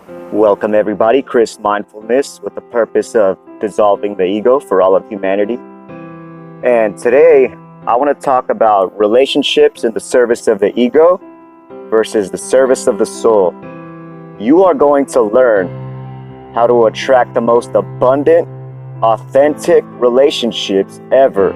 Welcome, everybody. Chris Mindfulness with the purpose of dissolving the ego for all of humanity. And today, I want to talk about relationships in the service of the ego versus the service of the soul. You are going to learn how to attract the most abundant, authentic relationships ever.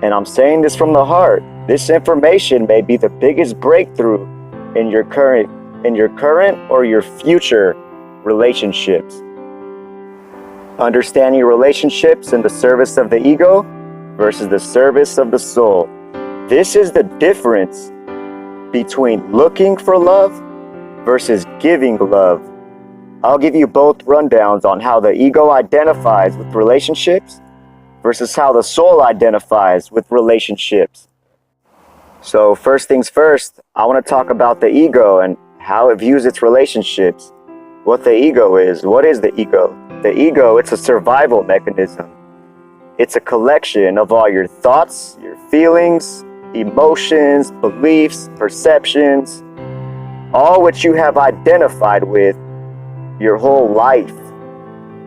And I'm saying this from the heart. This information may be the biggest breakthrough in your current or your future relationships. Understanding relationships in the service of the ego versus the service of the soul. This is the difference between looking for love versus giving love. I'll give you both rundowns on how the ego identifies with relationships versus how the soul identifies with relationships. So first things first, I want to talk about the ego and how it views its relationships. What the ego is. What is the ego? The ego, it's a survival mechanism. It's a collection of all your thoughts, your feelings, emotions, beliefs, perceptions, all which you have identified with your whole life.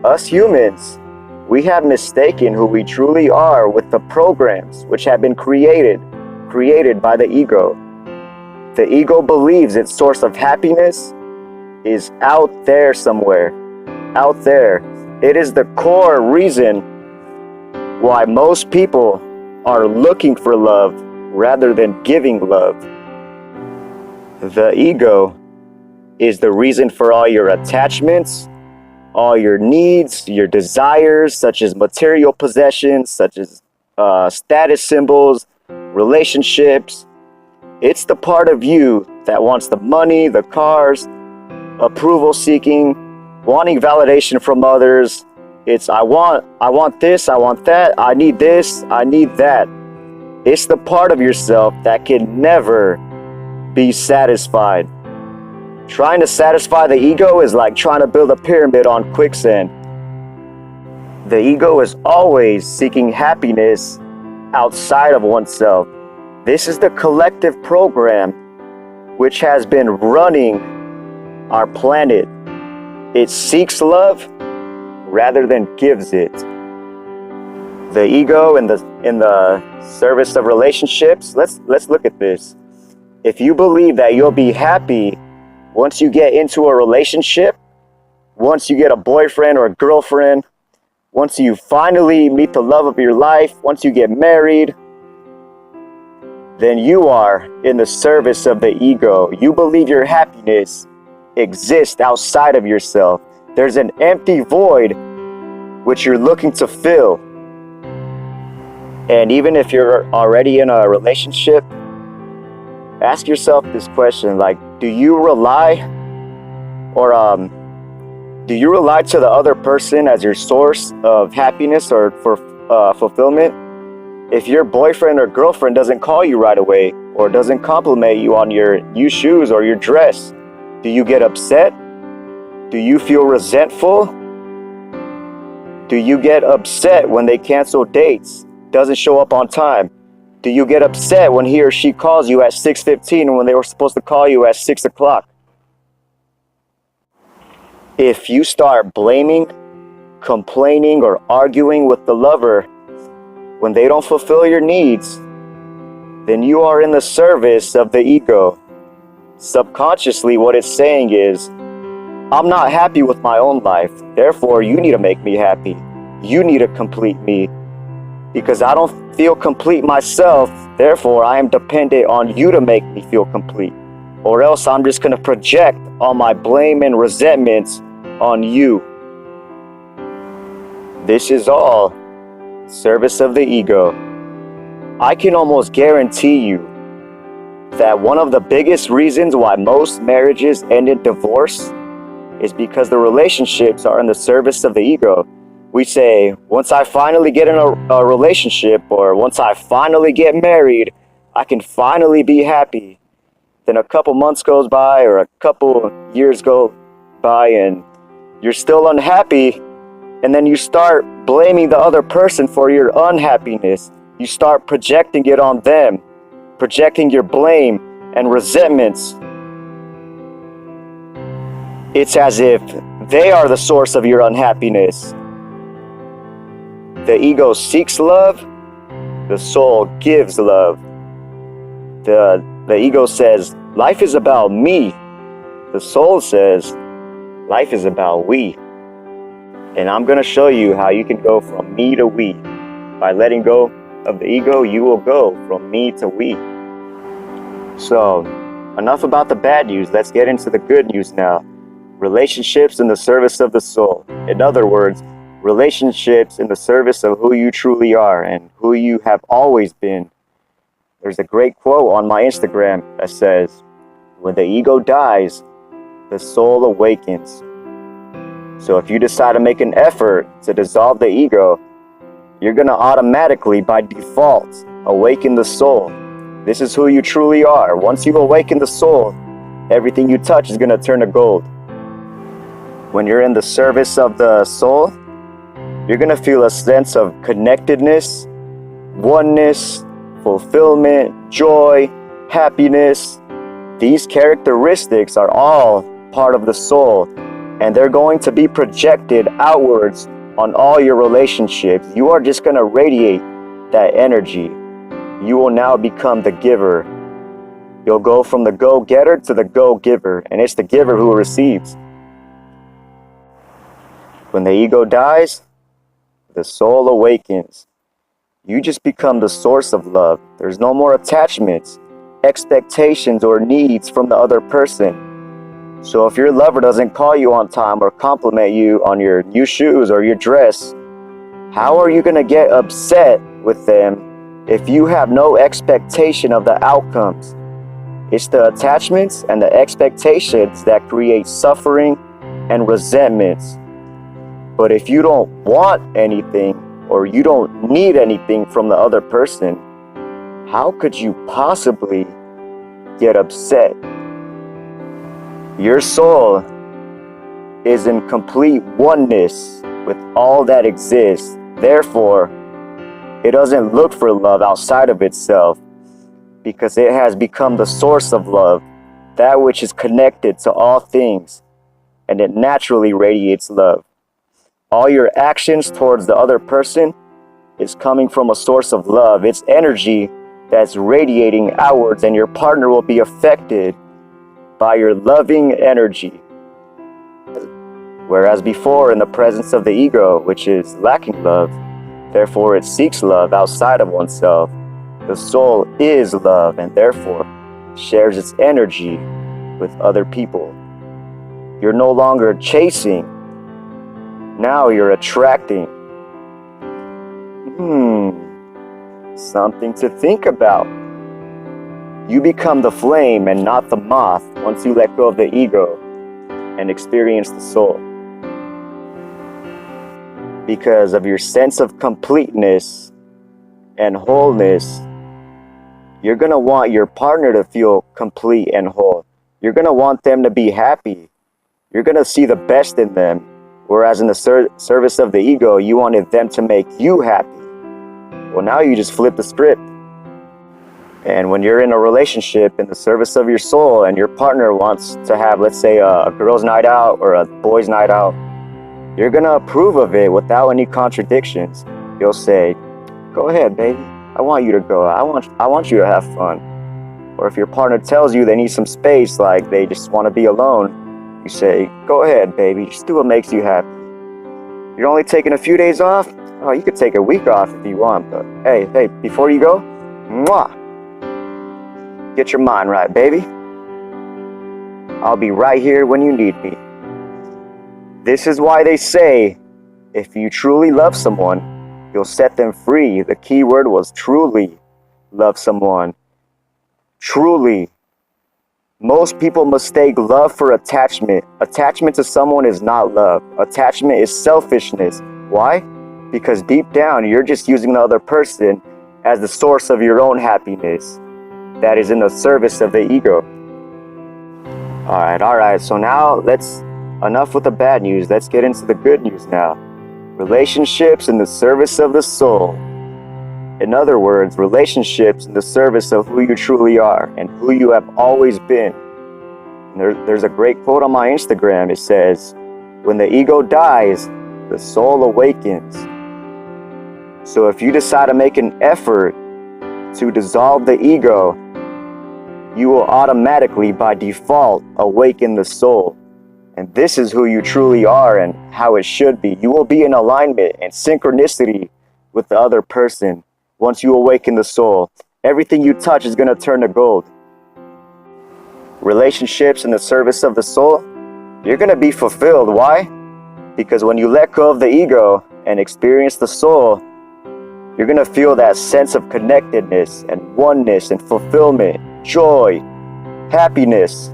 Us humans, we have mistaken who we truly are with the programs which have been created by the ego. The ego believes its source of happiness is out there somewhere. Out there. It is the core reason why most people are looking for love rather than giving love. The ego is the reason for all your attachments, all your needs, your desires, such as material possessions, such as status symbols, relationships. It's the part of you that wants the money, the cars, approval seeking, wanting validation from others. It's I want this, I want that, I need this, I need that. It's the part of yourself that can never be satisfied. Trying to satisfy the ego is like trying to build a pyramid on quicksand. The ego is always seeking happiness outside of oneself. This is the collective program which has been running our planet. It seeks love rather than gives it. The ego in the service of relationships, let's look at this. If you believe that you'll be happy once you get into a relationship, once you get a boyfriend or a girlfriend, once you finally meet the love of your life, once you get married, then you are in the service of the ego. You believe your happiness exists outside of yourself. There's an empty void which you're looking to fill. And even if you're already in a relationship, ask yourself this question, like, do you rely to the other person as your source of happiness or for fulfillment? If your boyfriend or girlfriend doesn't call you right away or doesn't compliment you on your new shoes or your dress, do you get upset? Do you feel resentful? Do you get upset when they cancel dates, doesn't show up on time? Do you get upset when he or she calls you at 6:15 when they were supposed to call you at 6 o'clock? If you start blaming, complaining, or arguing with the lover when they don't fulfill your needs, then you are in the service of the ego. Subconsciously, what it's saying is, I'm not happy with my own life, therefore you need to make me happy. You need to complete me. Because I don't feel complete myself, therefore I am dependent on you to make me feel complete. Or else I'm just going to project all my blame and resentments on you. This is all service of the ego. I can almost guarantee you that one of the biggest reasons why most marriages end in divorce is because the relationships are in the service of the ego. We say, once I finally get in a relationship, or once I finally get married, I can finally be happy. Then a couple months goes by or a couple years go by and you're still unhappy. And then you start blaming the other person for your unhappiness. You start projecting it on them, projecting your blame and resentments. It's as if they are the source of your unhappiness. The ego seeks love, the soul gives love. The ego says, life is about me. The soul says, life is about we. And I'm going to show you how you can go from me to we. By letting go of the ego, you will go from me to we. So, enough about the bad news. Let's get into the good news now. Relationships in the service of the soul. In other words, relationships in the service of who you truly are and who you have always been. There's a great quote on my Instagram that says, when the ego dies, the soul awakens. So if you decide to make an effort to dissolve the ego, you're going to automatically, by default, awaken the soul. This is who you truly are. Once you've awakened the soul, everything you touch is going to turn to gold. When you're in the service of the soul, you're going to feel a sense of connectedness, oneness, fulfillment, joy, happiness. These characteristics are all part of the soul, and they're going to be projected outwards on all your relationships. You are just going to radiate that energy. You will now become the giver. You'll go from the go-getter to the go-giver, and it's the giver who receives. When the ego dies, the soul awakens. You just become the source of love. There's no more attachments, expectations, or needs from the other person. So if your lover doesn't call you on time or compliment you on your new shoes or your dress, how are you going to get upset with them if you have no expectation of the outcomes? It's the attachments and the expectations that create suffering and resentments. But if you don't want anything or you don't need anything from the other person, how could you possibly get upset? Your soul is in complete oneness with all that exists. Therefore, it doesn't look for love outside of itself because it has become the source of love, that which is connected to all things, and it naturally radiates love. All your actions towards the other person is coming from a source of love. It's energy that's radiating outwards, and your partner will be affected by your loving energy. Whereas before, in the presence of the ego, which is lacking love, therefore it seeks love outside of oneself. The soul is love and therefore shares its energy with other people. You're no longer chasing. Now you're attracting. Something to think about. You become the flame and not the moth once you let go of the ego and experience the soul. Because of your sense of completeness and wholeness, you're going to want your partner to feel complete and whole. You're going to want them to be happy. You're going to see the best in them. Whereas in the service of the ego, you wanted them to make you happy. Well, now you just flip the script. And when you're in a relationship in the service of your soul and your partner wants to have, let's say, a girl's night out or a boy's night out, you're going to approve of it without any contradictions. You'll say, go ahead, baby. I want you to go. I want you to have fun. Or if your partner tells you they need some space, like they just want to be alone, you say, go ahead, baby, just do what makes you happy. You're only taking a few days off? Oh, you could take a week off if you want, but hey, before you go, mwah, get your mind right, baby. I'll be right here when you need me. This is why they say, if you truly love someone, you'll set them free. The key word was truly love someone. Truly. Most people mistake love for attachment. Attachment to someone is not love. Attachment is selfishness. Why? Because deep down, you're just using the other person as the source of your own happiness. That is in the service of the ego. All right. So now enough with the bad news. Let's get into the good news now. Relationships in the service of the soul. In other words, relationships in the service of who you truly are and who you have always been. There's a great quote on my Instagram. It says, when the ego dies, the soul awakens. So if you decide to make an effort to dissolve the ego, you will automatically, by default, awaken the soul. And this is who you truly are and how it should be. You will be in alignment and synchronicity with the other person once you awaken the soul. Everything you touch is going to turn to gold. Relationships in the service of the soul, you're going to be fulfilled. Why? Because when you let go of the ego and experience the soul, you're going to feel that sense of connectedness and oneness and fulfillment, joy, happiness.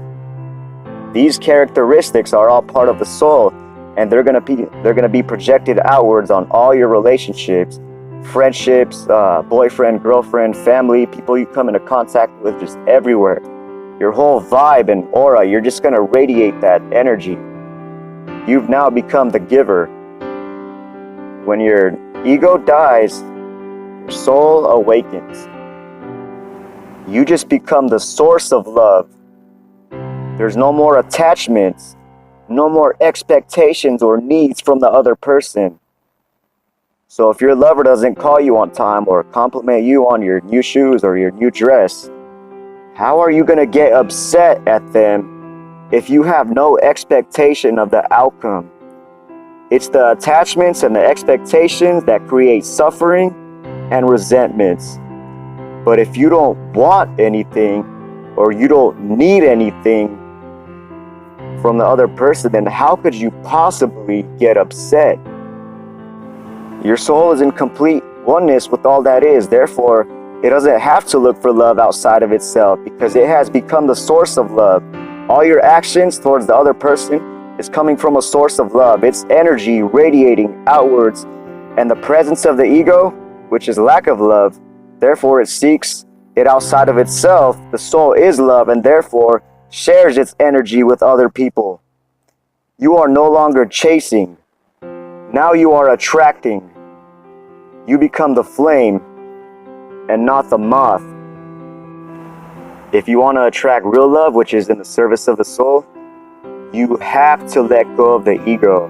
These characteristics are all part of the soul, and they're going to be projected outwards on all your relationships, friendships, boyfriend, girlfriend, family, people you come into contact with, just everywhere. Your whole vibe and aura, you're just going to radiate that energy. You've now become the giver. When your ego dies, your soul awakens. You just become the source of love. There's no more attachments, no more expectations or needs from the other person. So if your lover doesn't call you on time or compliment you on your new shoes or your new dress, how are you going to get upset at them if you have no expectation of the outcome? It's the attachments and the expectations that create suffering and resentments. But if you don't want anything or you don't need anything from the other person, then how could you possibly get upset? Your soul is in complete oneness with all that is. Therefore, it doesn't have to look for love outside of itself because it has become the source of love. All your actions towards the other person is coming from a source of love. It's energy radiating outwards, and the presence of the ego, which is lack of love, therefore it seeks it outside of itself. The soul is love and therefore shares its energy with other people. You are no longer chasing. Now you are attracting. You become the flame and not the moth. If you want to attract real love, which is in the service of the soul, you have to let go of the ego,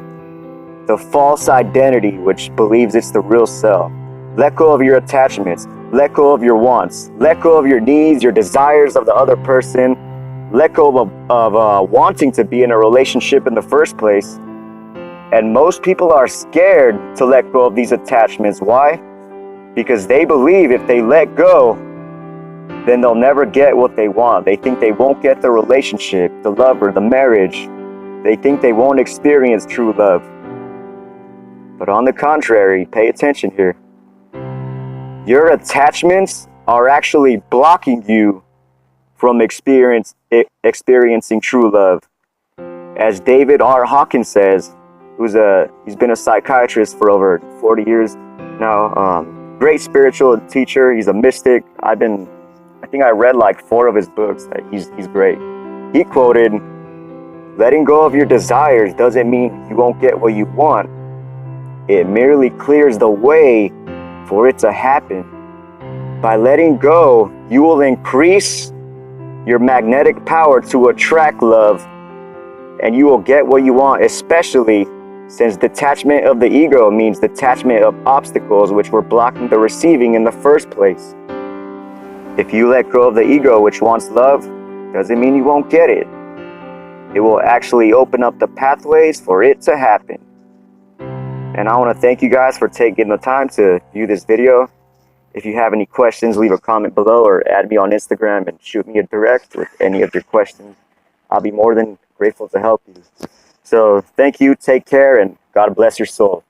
the false identity which believes it's the real self. Let go of your attachments. Let go of your wants. Let go of your needs, your desires of the other person. Let go of wanting to be in a relationship in the first place. And most people are scared to let go of these attachments. Why? Because they believe if they let go, then they'll never get what they want. They think they won't get the relationship, the lover, the marriage. They think they won't experience true love. But on the contrary, pay attention here. Your attachments are actually blocking you from experiencing true love. As David R. Hawkins says, he's been a psychiatrist for over 40 years now. Great spiritual teacher. He's a mystic. I think I read like 4 of his books. He's great. He quoted, "Letting go of your desires doesn't mean you won't get what you want. It merely clears the way for it to happen. By letting go, you will increase your magnetic power to attract love, and you will get what you want, especially since detachment of the ego means detachment of obstacles which were blocking the receiving in the first place. If you let go of the ego which wants love, doesn't mean you won't get it. It will actually open up the pathways for it to happen." And I want to thank you guys for taking the time to view this video. If you have any questions, leave a comment below or add me on Instagram and shoot me a direct with any of your questions. I'll be more than grateful to help you. So thank you, take care, and God bless your soul.